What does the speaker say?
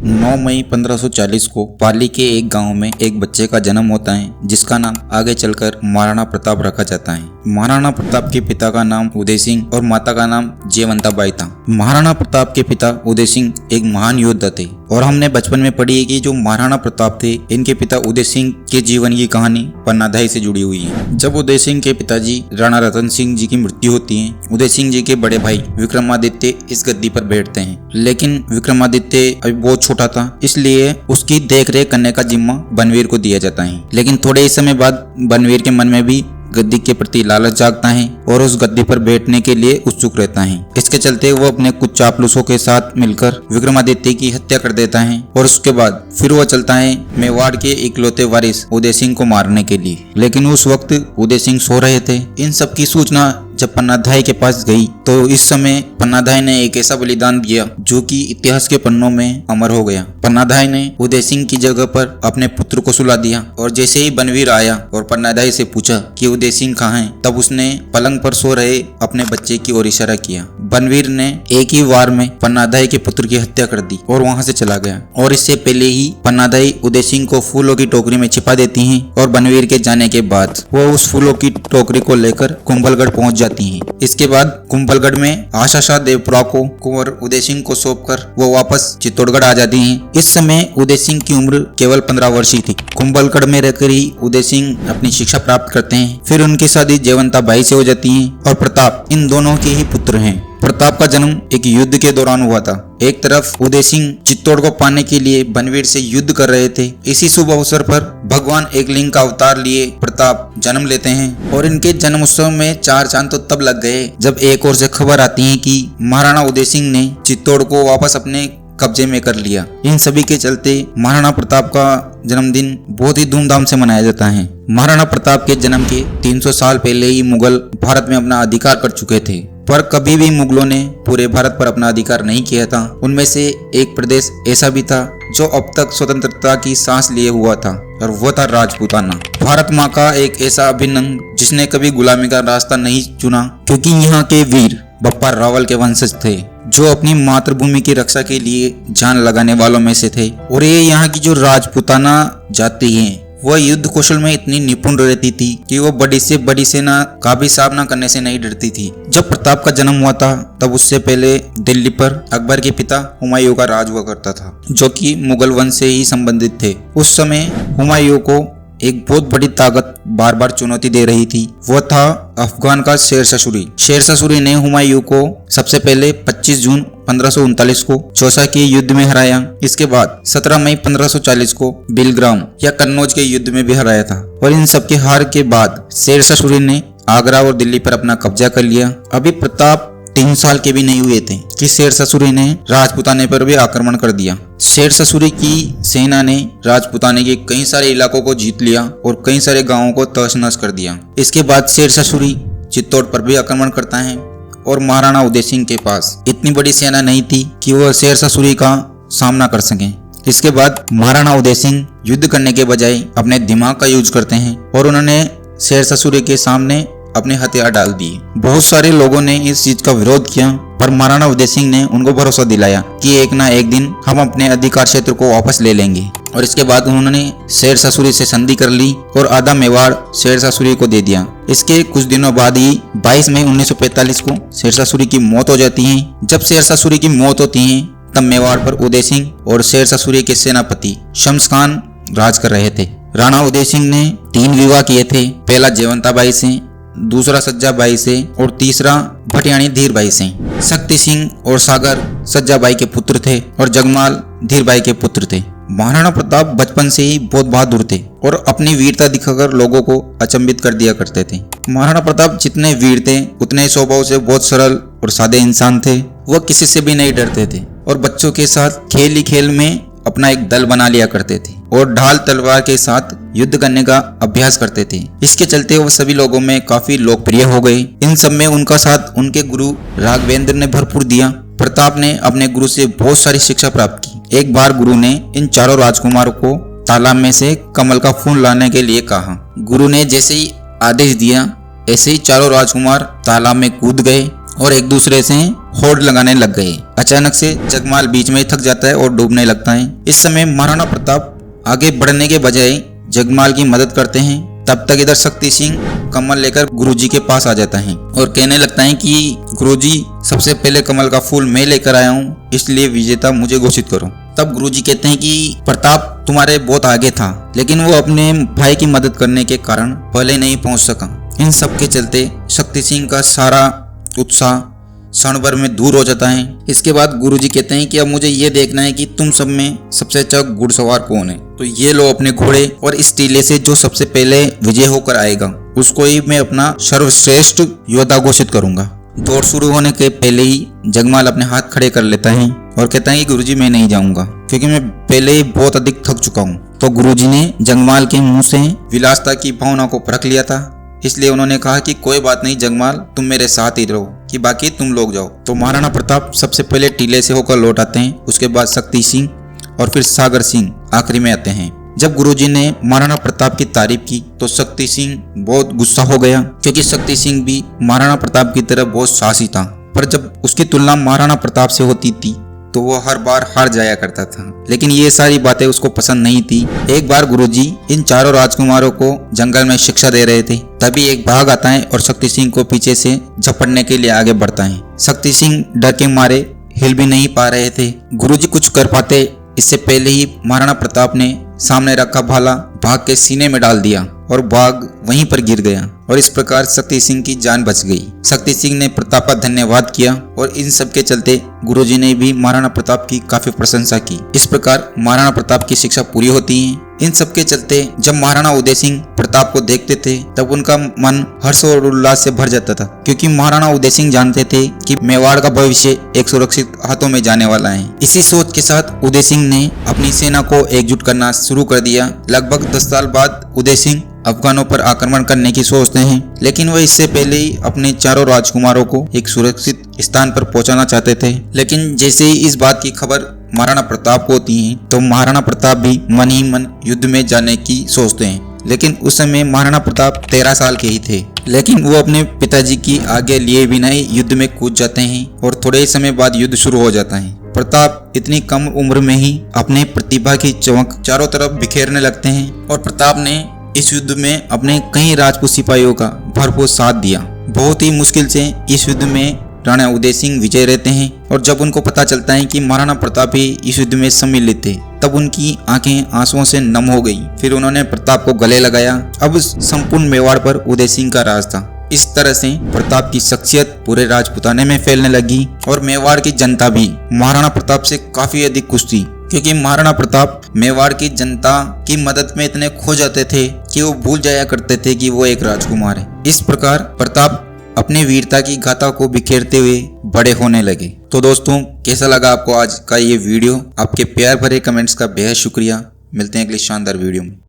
9 मई 1540 को पाली के एक गांव में एक बच्चे का जन्म होता है जिसका नाम आगे चलकर महाराणा प्रताप रखा जाता है। महाराणा प्रताप के पिता का नाम उदय सिंह और माता का नाम जयवंताबाई था। महाराणा प्रताप के पिता उदय सिंह एक महान योद्धा थे और हमने बचपन में पढ़ी है कि जो महाराणा प्रताप थे इनके पिता उदय सिंह के जीवन की कहानी पन्नाधाय से जुड़ी हुई है। जब उदय सिंह के पिताजी राणा रतन सिंह जी की मृत्यु होती है, उदय सिंह जी के बड़े भाई विक्रमादित्य इस गद्दी पर बैठते हैं, लेकिन विक्रमादित्य अभी बहुत छोटा था, इसलिए उसकी देखरेख करने का जिम्मा बनवीर को दिया जाता है। लेकिन थोड़े ही समय बाद बनवीर के मन में भी गद्दी के प्रति लालच जागता है और उस गद्दी पर बैठने के लिए उत्सुक रहता है। इसके चलते वो अपने कुछ चापलूसों के साथ मिलकर विक्रमादित्य की हत्या कर देता है और उसके बाद फिर वह चलता है मेवाड़ के इकलौते वारिस उदय सिंह को मारने के लिए। लेकिन उस वक्त उदय सिंह सो रहे थे। इन सब की सूचना जब पन्नाधाय के पास गई तो इस समय पन्नाधाय ने एक ऐसा बलिदान दिया जो कि इतिहास के पन्नों में अमर हो गया। पन्नाधाय ने उदय सिंह की जगह पर अपने पुत्र को सुला दिया और जैसे ही बनवीर आया और पन्नाधाय से पूछा कि उदय सिंह कहाँ है, तब उसने पलंग पर सो रहे अपने बच्चे की ओर इशारा किया। बनवीर ने एक ही वार में पन्नाधाय के पुत्र की हत्या कर दी और वहां से चला गया। और इससे पहले ही पन्नाधाय उदय सिंह को फूलों की टोकरी में छिपा देती हैं और बनवीर के जाने के बाद वो उस फूलों की टोकरी को लेकर कुंभलगढ़ पहुंच जाती हैं। इसके बाद कुंभलगढ़ में आशा शाह देवपुरा को कुंवर उदय सिंह को सौंपकर वो वापस चित्तौड़गढ़ आ जाती हैं। इस समय उदय सिंह की उम्र केवल 15 वर्ष ही थी। कुंभलगढ़ में रहकर ही उदय सिंह अपनी शिक्षा प्राप्त करते हैं। फिर उनकी शादी जयवंताबाई से हो जाती है और प्रताप इन दोनों के ही पुत्र हैं। प्रताप का जन्म एक युद्ध के दौरान हुआ था। एक तरफ उदय सिंह चित्तौड़ को पाने के लिए बनवीर से युद्ध कर रहे थे। इसी शुभ अवसर पर भगवान एक लिंग का अवतार लिए प्रताप जन्म लेते हैं और इनके जन्म उत्सव में 4 चांद तो तब लग गए जब एक ओर से खबर आती है कि महाराणा उदय सिंह ने चित्तौड़ को वापस अपने कब्जे में कर लिया। इन सभी के चलते महाराणा प्रताप का जन्मदिन बहुत ही धूमधाम से मनाया जाता है। महाराणा प्रताप के जन्म के 300 साल पहले ही मुगल भारत में अपना अधिकार कर चुके थे, पर कभी भी मुगलों ने पूरे भारत पर अपना अधिकार नहीं किया था। उनमें से एक प्रदेश ऐसा भी था जो अब तक स्वतंत्रता की सांस लिए हुआ था और वो था राजपूताना। भारत माँ का एक ऐसा अभिन्न अंग जिसने कभी गुलामी का रास्ता नहीं चुना, क्योंकि यहाँ के वीर बप्पा रावल के वंशज थे जो अपनी मातृभूमि की रक्षा के लिए जान लगाने वालों में से थे। और ये यहाँ की जो राजपूताना जाति है वह युद्ध कौशल में इतनी निपुण रहती थी कि वो बड़ी से बड़ी सेना का भी सामना करने से नहीं डरती थी। जब प्रताप का जन्म हुआ था तब उससे पहले दिल्ली पर अकबर के पिता हुमायूं का राज हुआ करता था, जो कि मुगल वंश से ही संबंधित थे। उस समय हुमायूं को एक बहुत बड़ी ताकत बार बार चुनौती दे रही थी। वो था अफगान का शेरशाह सूरी। शेरशाह सूरी ने हुमायूं को सबसे पहले 25 जून 1539 को चौसा के युद्ध में हराया। इसके बाद 17 मई 1540 को बिलग्राम या कन्नौज के युद्ध में भी हराया था। और इन सबके हार के बाद शेरशाह सूरी ने आगरा और दिल्ली पर अपना कब्जा कर लिया। अभी प्रताप 3 साल के भी नहीं हुए थे कि शेरशाह सूरी ने राजपूताने पर भी आक्रमण कर दिया। शेरशाह सूरी की सेना ने राजपूताने के कई सारे इलाकों को जीत लिया और कई सारे गांवों को तहस-नहस कर दिया। इसके बाद शेरशाह सूरी चित्तौड़ पर भी आक्रमण करता है और महाराणा उदय सिंह के पास इतनी बड़ी सेना नहीं थी कि वह शेरशाह सूरी का सामना कर सकें। इसके बाद महाराणा उदय सिंह युद्ध करने के बजाय अपने दिमाग का यूज करते हैं और उन्होंने शेरशाह सूरी के सामने अपने हथियार डाल दिए। बहुत सारे लोगों ने इस चीज का विरोध किया, पर महाराणा उदय सिंह ने उनको भरोसा दिलाया कि एक ना एक दिन हम अपने अधिकार क्षेत्र को वापस ले लेंगे। और इसके बाद उन्होंने शेरशाह सूरी से संधि कर ली और आधा मेवाड़ शेरशाह सूरी को दे दिया। इसके कुछ दिनों बाद ही 22 मई 1945 को शेरशाह सूरी की मौत हो जाती है। जब शेरशाह सूरी की मौत होती है तब मेवाड़ पर उदय सिंह और शेरशाह सूरी के सेनापति शम्स खान राज कर रहे थे। राणा उदय सिंह ने 3 विवाह किए थे। पहला जयवंताबाई से, दूसरा सज्जाबाई से और तीसरा भटियाणी धीरबाई से। शक्ति सिंह और सागर सज्जाबाई के पुत्र थे और जगमाल धीरबाई के पुत्र थे। महाराणा प्रताप बचपन से ही बहुत बहादुर थे और अपनी वीरता दिखाकर लोगों को अचंभित कर दिया करते थे। महाराणा प्रताप जितने वीर थे उतने स्वभाव से बहुत सरल और सादे इंसान थे। वह किसी से भी नहीं डरते थे और बच्चों के साथ खेल ही खेल में अपना एक दल बना लिया करते थे और ढाल तलवार के साथ युद्ध करने का अभ्यास करते थे। इसके चलते वो सभी लोगों में काफी लोकप्रिय हो गए। इन सब में उनका साथ उनके गुरु राघवेंद्र ने भरपूर दिया। प्रताप ने अपने गुरु से बहुत सारी शिक्षा प्राप्त की। एक बार गुरु ने इन चारों राजकुमारों को तालाब में से कमल का फूल लाने के लिए कहा। गुरु ने जैसे ही आदेश दिया ऐसे ही चारों राजकुमार तालाब में कूद गए और एक दूसरे से होड़ लगाने लग गए। अचानक से जगमाल बीच में ही थक जाता है और डूबने लगता है। इस समय महाराणा प्रताप आगे बढ़ने के बजाय जगमाल की मदद करते हैं। तब तक इधर शक्ति सिंह कमल लेकर गुरुजी के पास आ जाता है और कहने लगता है कि गुरुजी, सबसे पहले कमल का फूल मैं लेकर आया हूँ, इसलिए विजेता मुझे घोषित करो। तब गुरुजी कहते हैं कि प्रताप तुम्हारे बहुत आगे था, लेकिन वो अपने भाई की मदद करने के कारण पहले नहीं पहुंच सका। इन सब के चलते शक्ति सिंह का सारा उत्साह क्षण भर में दूर हो जाता है। इसके बाद गुरुजी कहते हैं कि अब मुझे ये देखना है कि तुम सब में सबसे अच्छा घुड़सवार कौन है। तो ये लो अपने घोड़े, और इस टीले से जो सबसे पहले विजय होकर आएगा उसको ही मैं अपना सर्वश्रेष्ठ योद्धा घोषित करूंगा। दौड़ शुरू होने के पहले ही जगमाल अपने हाथ खड़े कर लेता है और कहता है कि गुरुजी मैं नहीं जाऊंगा, क्योंकि मैं पहले ही बहुत अधिक थक चुका हूँ। तो गुरुजी ने जगमाल के मुंह से विलासता की भावना को परख लिया था, इसलिए उन्होंने कहा कि कोई बात नहीं जगमाल, तुम मेरे साथ ही रहो, कि बाकी तुम लोग जाओ। तो महाराणा प्रताप सबसे पहले टीले से होकर लौट आते हैं। उसके बाद शक्ति सिंह और फिर सागर सिंह आखिरी में आते हैं। जब गुरुजी ने महाराणा प्रताप की तारीफ की तो शक्ति सिंह बहुत गुस्सा हो गया, क्योंकि शक्ति सिंह भी महाराणा प्रताप की तरह बहुत साहसी था। पर जब उसकी तुलना महाराणा प्रताप से होती थी तो वो हर बार हार जाया करता था। लेकिन ये सारी बातें उसको पसंद नहीं थी। एक बार गुरुजी इन चारों राजकुमारों को जंगल में शिक्षा दे रहे थे, तभी एक बाघ आता है और शक्ति सिंह को पीछे से झपटने के लिए आगे बढ़ता है। शक्ति सिंह डर के मारे हिल भी नहीं पा रहे थे। गुरुजी कुछ कर पाते इससे पहले ही महाराणा प्रताप ने सामने रखा भाला बाघ के सीने में डाल दिया और बाघ वहीं पर गिर गया, और इस प्रकार शक्ति सिंह की जान बच गई। शक्ति सिंह ने प्रताप का धन्यवाद किया और इन सब के चलते गुरुजी ने भी महाराणा प्रताप की काफी प्रशंसा की। इस प्रकार महाराणा प्रताप की शिक्षा पूरी होती है। इन सब के चलते जब महाराणा उदय सिंह प्रताप को देखते थे तब उनका मन हर्ष और उल्लास से भर जाता था, क्योंकि महाराणा उदय सिंह जानते थे कि मेवाड़ का भविष्य एक सुरक्षित हाथों में जाने वाला है। इसी सोच के साथ उदय सिंह ने अपनी सेना को एकजुट करना शुरू कर दिया। लगभग 10 साल बाद उदय सिंह अफगानों पर आक्रमण करने की सोचते हैं, लेकिन वह इससे पहले ही अपने चारों राजकुमारों को एक सुरक्षित स्थान पर पहुंचाना चाहते थे। लेकिन जैसे ही इस बात की खबर महाराणा प्रताप को होती है तो महाराणा प्रताप भी मन ही मन युद्ध में जाने की सोचते हैं। लेकिन उस समय महाराणा प्रताप 13 साल के ही थे, लेकिन वो अपने पिताजी की आज्ञा लिए बिना ही युद्ध में कूद जाते हैं और थोड़े ही समय बाद युद्ध शुरू हो जाता है। प्रताप इतनी कम उम्र में ही अपने प्रतिभा की चमक चारों तरफ बिखेरने लगते हैं और प्रताप ने इस युद्ध में अपने कई राजपूत सिपाहियों का भरपूर साथ दिया। बहुत ही मुश्किल से इस युद्ध में राणा उदय सिंह विजय रहते हैं, और जब उनको पता चलता है कि महाराणा प्रताप ही इस युद्ध में सम्मिलित थे तब उनकी आंखें आंसुओं से नम हो गई। फिर उन्होंने प्रताप को गले लगाया। अब संपूर्ण मेवाड़ पर उदय सिंह का राज था। इस तरह से प्रताप की शख्सियत पूरे राजपुताने में फैलने लगी और मेवाड़ की जनता भी महाराणा प्रताप से काफी अधिक खुश थी, क्योंकि महाराणा प्रताप मेवाड़ की जनता की मदद में इतने खो जाते थे कि वो भूल जाया करते थे कि वो एक राजकुमार है। इस प्रकार प्रताप अपनी वीरता की गाथा को बिखेरते हुए बड़े होने लगे। तो दोस्तों, कैसा लगा आपको आज का ये वीडियो? आपके प्यार भरे कमेंट्स का बेहद शुक्रिया। मिलते हैं अगली शानदार वीडियो में।